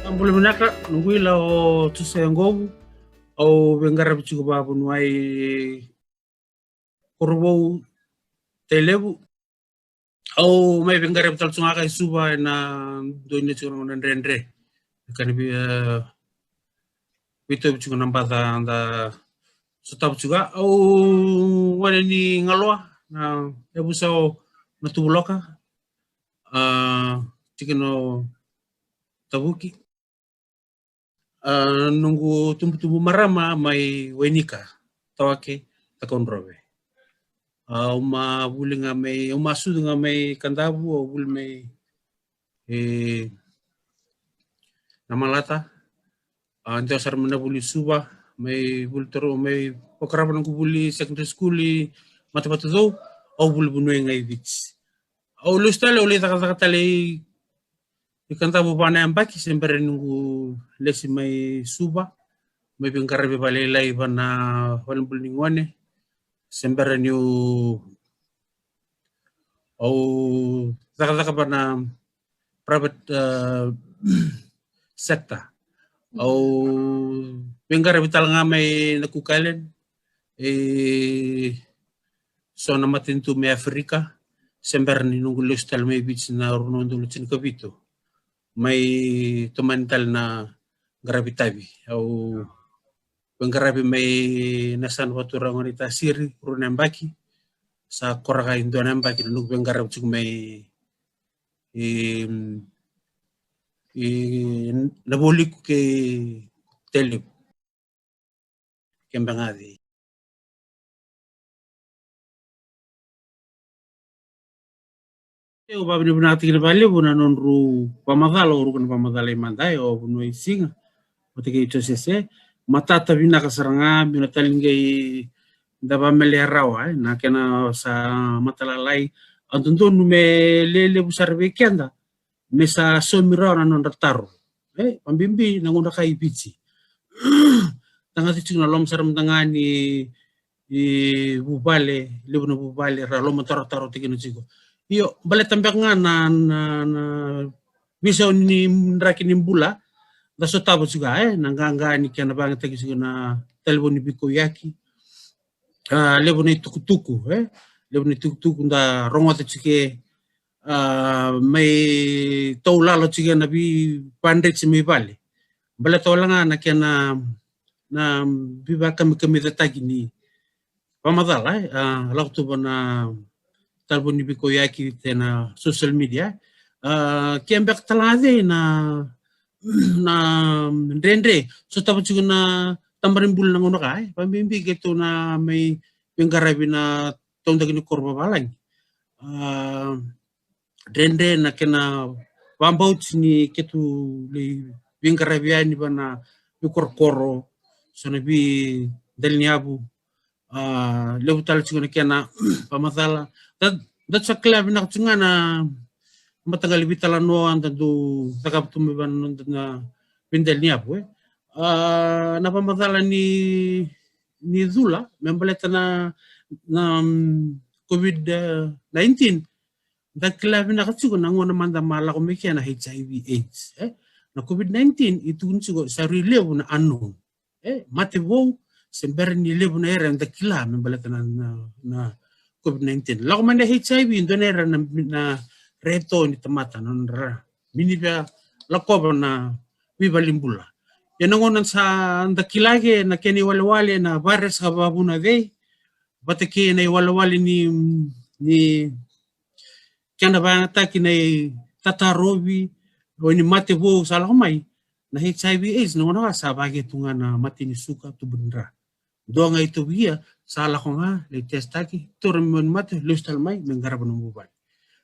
Ambul menaka nungui la o tusengovu au vengara bichugo babu nuai korbo telebu au mai vengara bital sunga kai suba na doine chuno na rendre kan bi bito bichugo nambata anda sotap juga au wane ni ngaloa na ebusao na tubuloka tikino tabuki nunggu tumbu-tumbu marama mai wenika tawake takondrobe uma buli nga may umasu nga may kandabu o buli may namalata ante sar mana buli suba may buli toro may pokrapan ko buli secondary school mata-mata do o buli bunoy ngay beach o lustale ulit takatali ikantabu pana ambaki sembere nunggu lesi may suba may pingkarabi balelay bana walang bulingwane sembere niyo o taka ba na private sector o pingkara bital nga may nakukalen so na matinto may Afrika sember ni nunggu lustal may beach na runon dulutin kabito may tumantal na gravitabi o pingkarabi may nasan waturang wanita siri runembaki sa koraka indo nembaki nunggu pingkarabi tsuk may nabuli ko kay telip kembangadi o babni bunati kina bali buna nonru pamadalo urukan pamadalo mandai o buno isinga otike ito sese matata bina kasaranga bina talingay daba melerawa na kena sa matalalay antunto nume lele busar bekenda mesa somira na non rataro pambimbi nangunda kai bici tanga tichu na lom saram tangani bubale lebu na bubale ra lom taro tikino chigo iyo bale tambak nga na bisa ni raki ni bula da so tabo juga nanganga ni kana bang tagi juga na telepon ni biko yaki lebu ni tuku lebu ni tuku da rongot chike may taulalo chike na bi pandit si may bale bale tolanga na kena na biba kami tatagi ni pamadala lakto ba na talbon ni biko yaki na social media kembek talade na rendre so tapos juga na tambarin bul na ngono kay pambimbi geto na may pingkarabi na tondagi ni korba balang rendre na kena wambaut ni ketu li pingkarabi ni bana bikorkoro so na bi delniabu lebu tal juga kena pamatala dat sa klab na tsunga na matagal bitala no anda do takap tumiban na pindel niya po na pamatala ni Zula membaleta na COVID-19 dat klab na katsugo na ngona manda mala ko mekia na HIV AIDS na COVID-19 itu nsugo sa relevo na unknown mate wo sember ni levo na era da kila membaleta na COVID-19. Lako man na HIV, doon na reto ni tamata. Minibya lako ba na bibalimbula. Yan ang unan sa dakilage na kiniwalawali na virus kababu na day. Bataki na iwalawali ni kaya ba nga na tatarobi o ni matebo sa lakamay na HIV AIDS na nga sa bagay ito nga na matinisuka ito bundra. Doa nga ito biya salah ko nga latest taki turun mate lustal mai menggarapan mobile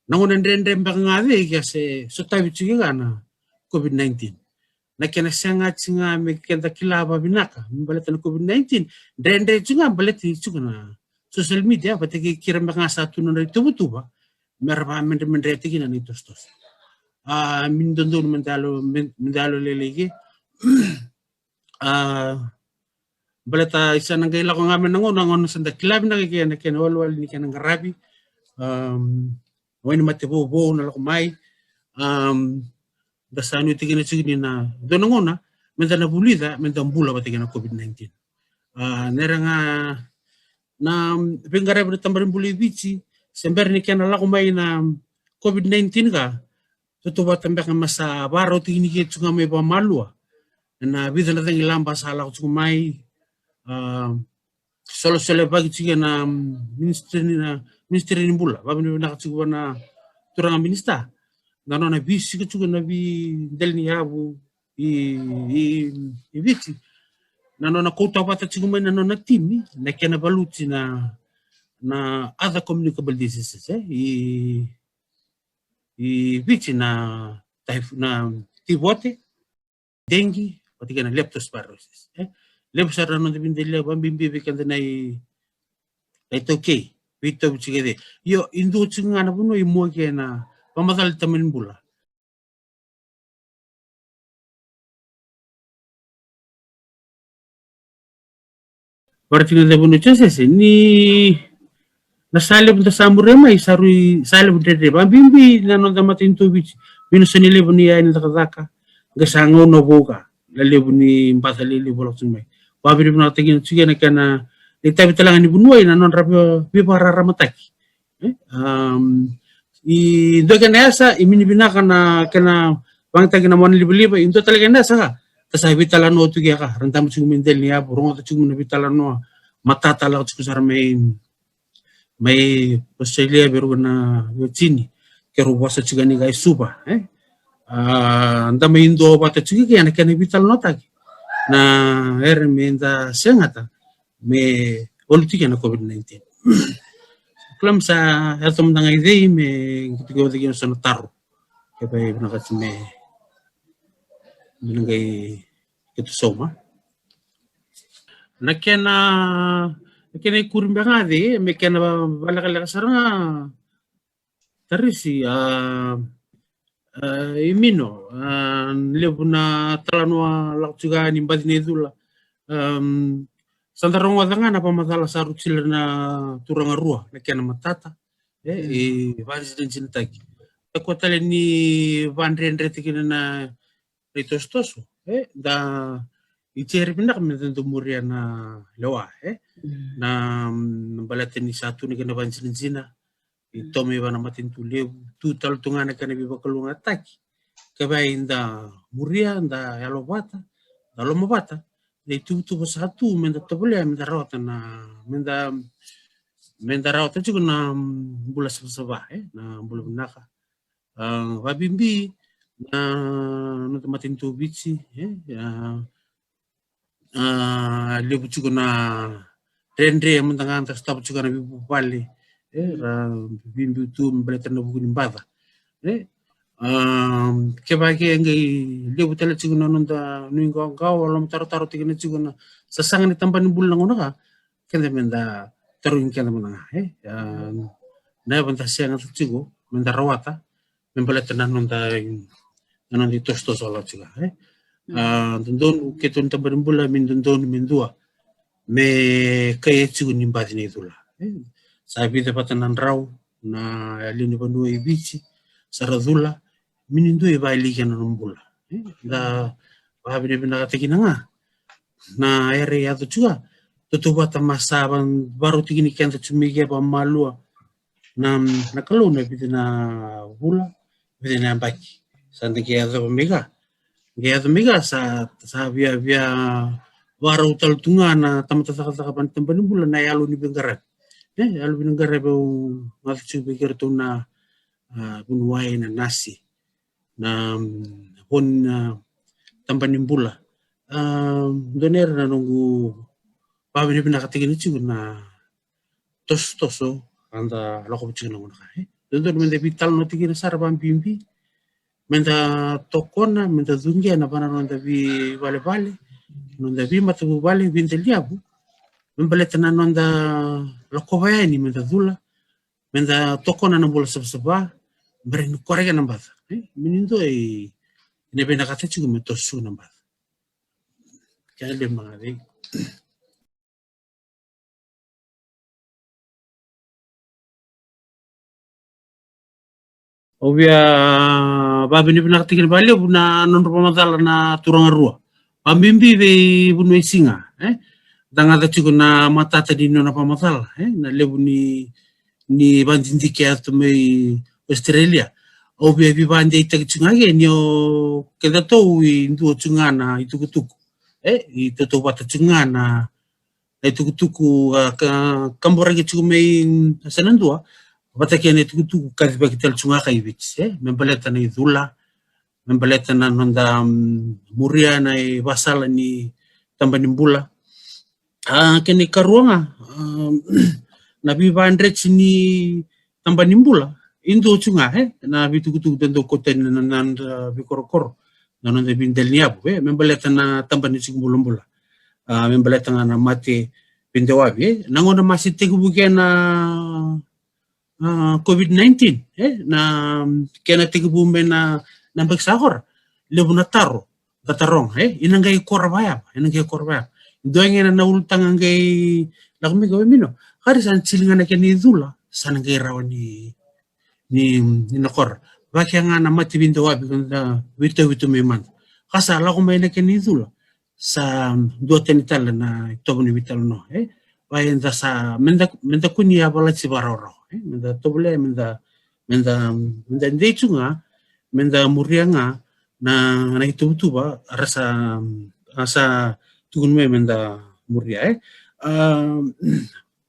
nangunan rendre mbangade kasi so tabi chiga na COVID-19 na kena sangat singa me kenda kilaba binaka balatan COVID-19 rendre juga balati juga na social media batiki kira mbanga satu na tubutuba merba mendre tiki na nitos min dondon mendalo lelege balata isa nang kaila ko ngamen nangon sa dakilab na kaya walwal ni kaya ngarabi wani matebo na lakumay da sanu tigina sigini na donongona menta na bulida menta mbula batigina COVID-19 neranga na pengare ber tambarin buli bici sember ni kena laku mai na COVID-19 ka tutu batambek masa baro tigini ke tsunga me ba malua na vida na tangi lamba sala ku mai solo sele bagi tiga na ministeri ni bula ba ni na tsuga na turanga minista na na bisi ke tsuga na bi del ni abu i viti na na kota bata tsuga mai na na timi na kena baluti na other communicable diseases i viti na tivote dengue patika na leptospirosis leptospirosis no dipinde le bambimbi bekanda nai toke vito chigede yo indu chingana buno imo ke na pamadal tamen bula Bartinga de buno chese ni na sale bunta samure mai sarui sale bunta de bambimbi na no damatin to bichi bino senile buni ya ni takaka gasango no boga lalle buni mbasa lele bolok sumai babiri buna tegin chigena kana itabi talangan ni bunua ina non rabio bibara ramataki i doga nasa imini binaka na kana bang tagi na mon liba into talaga nasa ka sa bitala no tu ka rantam chung mindel ni abu rongo chung na bitala no matata la chung sar may Australia beru na chini kero wasa chugani gai suba ndama indo bata chugi kana kana bital no tagi na menda sengata me politika na COVID-19 Klam sa atom na idei me kitigo tigin sa notaro kaya na kasi me binagay ito soma nakena kurimba nga di me kena balakala saranga tarisi imino lebu na talano lakchuga ni badine dula santarong wadanga na pamatala sarut sila na turanga rua na kena matata vansi din sintagi ako tali ni vanrendre tikina na ritostoso da icheri pinak mententu muria na lewa na balatin ni satu ni kena vansi din sina ito may ba na matintu lebu tutal tungana kana bibakalunga taki kabay inda muria inda yalobata dalomabata itu satu menda tabule menda rawata na menda rawata juga na bula sabah na bula benaka wabimbi na no tamatin tubig lebu juga na rendre menda nganta stop juga na bibu pali bimbi tu mbeleta na buku nimbava kebagi ngai lebu tala chiguna nonda nuingo ngao alam taro tigina chiguna sasangan tampan bulang ona ka kende menda taruin kende mena na banta siang chigo menda rawata membeleta na nonda di tosto solo chiga dondon ketun tampan bulang min dondon min dua me kaya chigu nimbadi ni dula sabi de patanan raw na lini bandu ibichi saradula minindo iba iligan ng bula da bahabi na nakatigin nga na ere ato juga tutuba tamasaban baru tigini kenta tsumige pa malua na nakaluna bida na bula bida na baki sante kaya ato miga sa via baru taltunga na tamatakapan tampan bula na yalo ni bengkaran yalo bengkaran ba ngato tsumige to na bunuai na nasi na hon tampanin bula doner na nunggu pabini pinakatingin itu na toso anda loko bikin nunggu na donor menda vital no tigina sarabam bimbi menda tokona menda dungia na bana nonda bi vale nonda bi matu vale binte liabu membaleta na nonda loko bayani menda dula menda tokona na bola sabsaba berin korega na bata minindo ne bena kata juga metosu na bata kaya de mangari Obia babi ni pinaktikin bali buna non pamatala na turangarua. Pambimbi be bunu singa, Danga chuko na matata di no na pamatala, na lebu ni bandindike atu mai Australia. Obia bi bande itag chungage nyo keda to i nduo chungana itukutuku. I toto bata chungana itukutuku kamborage chuko mai sanandua. Bata kene tukutuku kariba kital chungaka ibits, membaleta na idula, membaleta na nonda muria na basala ni tambanimbula. Kene karuanga na bibandrets ni tambanimbula indo chunga na bitukutuku dendo koten na nanda bikorokoro na nanda bindel niabu membaleta na tambani chikumbula membaleta na mate bindewabi nangona masite kubuke na COVID-19 na kena tigibume na nambek sahor lebu na taro katarong inangay korbayap doenge na naultang angay lakmi gawe mino kari san silingan na keni idula san angay raw ni nakor bakya nga na matibindo wabi kanda wito meman kasa la kumay na keni idula sa duoten itala na itobo ni vitalo no bayan da sa menda kunya bala si baroro menda tobole menda ndechunga menda murianga na itutuba rasa tugun me menda muria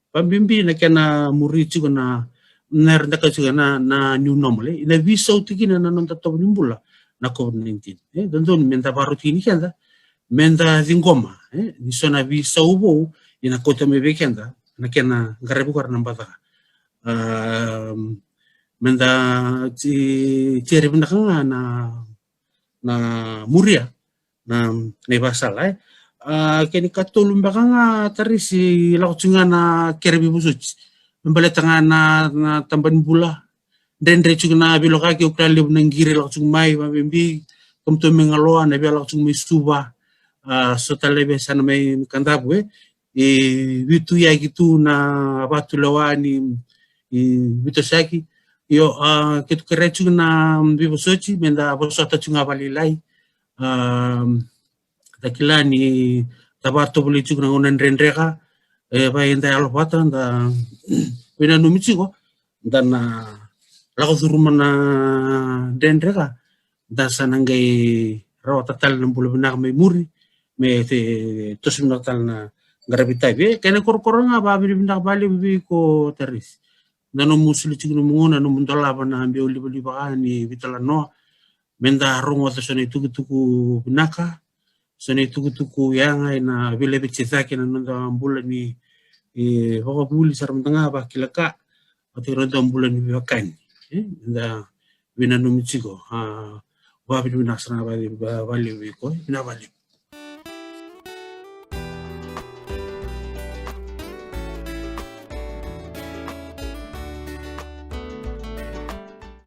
pambimbi na kena muri chuga na nernda ka chuga na new normal ina visa utikina na nonta tobo nimbula na COVID-19 dondon menda baru tini kenda menda zingoma ni sona visa ubo ina kota me bekenda na kena garebu karna mbata menda ciri benda kanga na muria na nebasala keni katulum bakanga tarisi lakutunga na kerebi busuch membaletanga na tamban bula dendre chuga na biloka ke ukrali nangire lakutung mai mabimbi kumto mengaloa na bia lakutung misuba sotalebe sana mai kandabu vitu ya gitu na watu lawani vitu saki yo kitu kerechu na vivo sochi menda bosota chunga balilai takila ni tabato boli chunga onan rendreka ba enda alopata nda pena numichigo dana lako surumana rendreka da sanangai rawata tal nambulu benak me muri me te tosim natal na garabitai kena korkoranga ba benak bali bi ko teris nano musuli chigno mungona no mundola bana ambe oli bakani vitala no menda rongo ta sone tuku binaka sone tuku yanga na vile bichizake na nanda ambula ni baka buli saram tanga ba kilaka ati ronda ambula ni bakani nda bina no michigo ba bi binasana ba bali ko bina bali